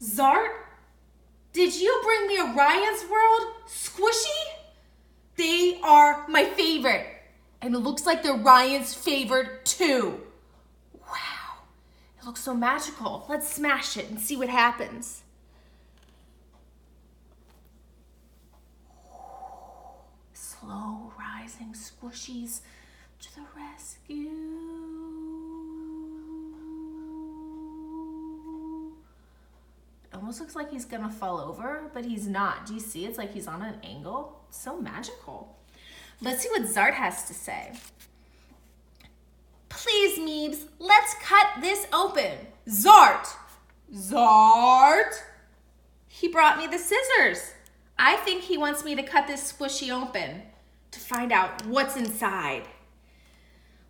Zart, did you bring me a Ryan's World squishy? They are my favorite. And it looks like they're Ryan's favorite too. Wow, it looks so magical. Let's smash it and see what happens. Slow rising squishies to the rescue. It almost looks like he's gonna fall over, but he's not. Do you see? It's like he's on an angle. It's so magical. Let's see what Zart has to say. Please, Meebs, let's cut this open. Zart! Zart! He brought me the scissors. I think he wants me to cut this squishy open to find out what's inside.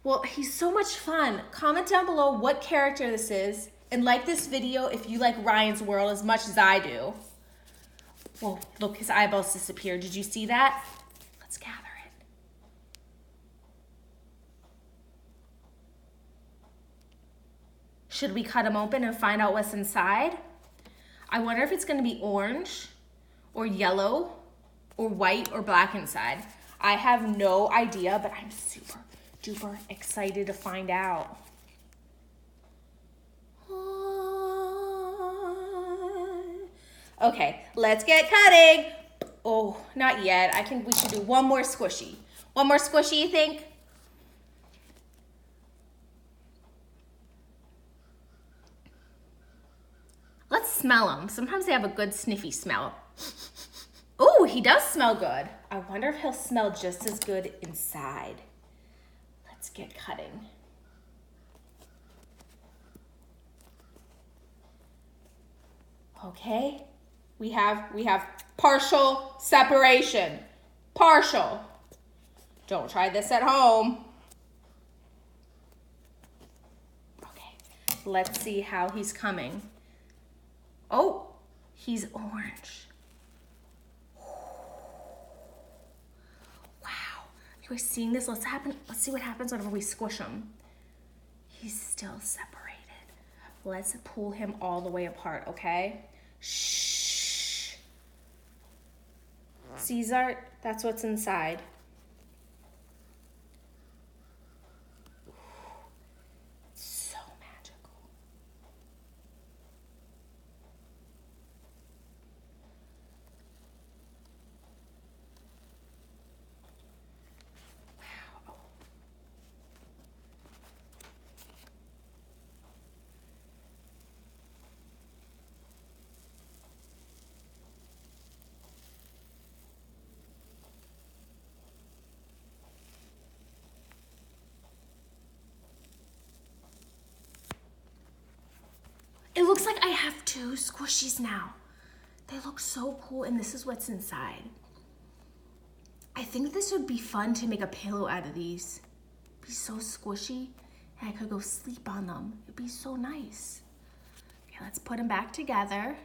Well, he's so much fun. Comment down below what character this is and like this video if you like Ryan's World as much as I do. Whoa, look, his eyeballs disappeared. Did you see that? Let's gather it. Should we cut him open and find out what's inside? I wonder if it's gonna be orange or yellow or white or black inside. I have no idea, but I'm super duper excited to find out. Okay, let's get cutting. Oh, not yet. I think we should do one more squishy. One more squishy, you think? Let's smell them. Sometimes they have a good sniffy smell. Oh, he does smell good. I wonder if he'll smell just as good inside. Let's get cutting. Okay, we have partial separation. Partial. Don't try this at home. Okay, let's see how he's coming. Oh, he's orange. Wow, you guys seeing this? Let's see what happens whenever we squish him. He's still separated. Let's pull him all the way apart, okay? Shh. See, Zart? That's what's inside. So magical. Wow. It looks like I have two squishies now. They look so cool, and this is what's inside. I think this would be fun to make a pillow out of these. It'd be so squishy, and I could go sleep on them. It'd be so nice. Okay, let's put them back together.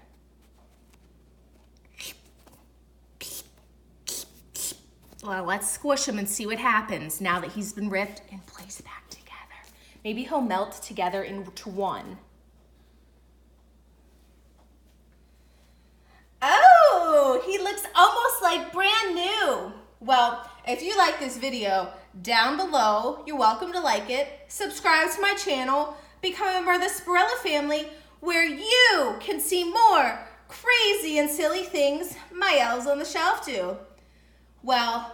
Well, let's squish him and see what happens now that he's been ripped and placed back together. Maybe he'll melt together into one. Oh, he looks almost like brand new. Well, if you like this video, down below, you're welcome to like it, subscribe to my channel, become a member of the Spirella family, where you can see more crazy and silly things my elves on the shelf do. Well,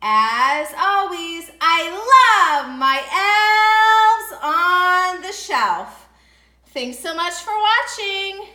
as always, I love my elves on the shelf. Thanks so much for watching.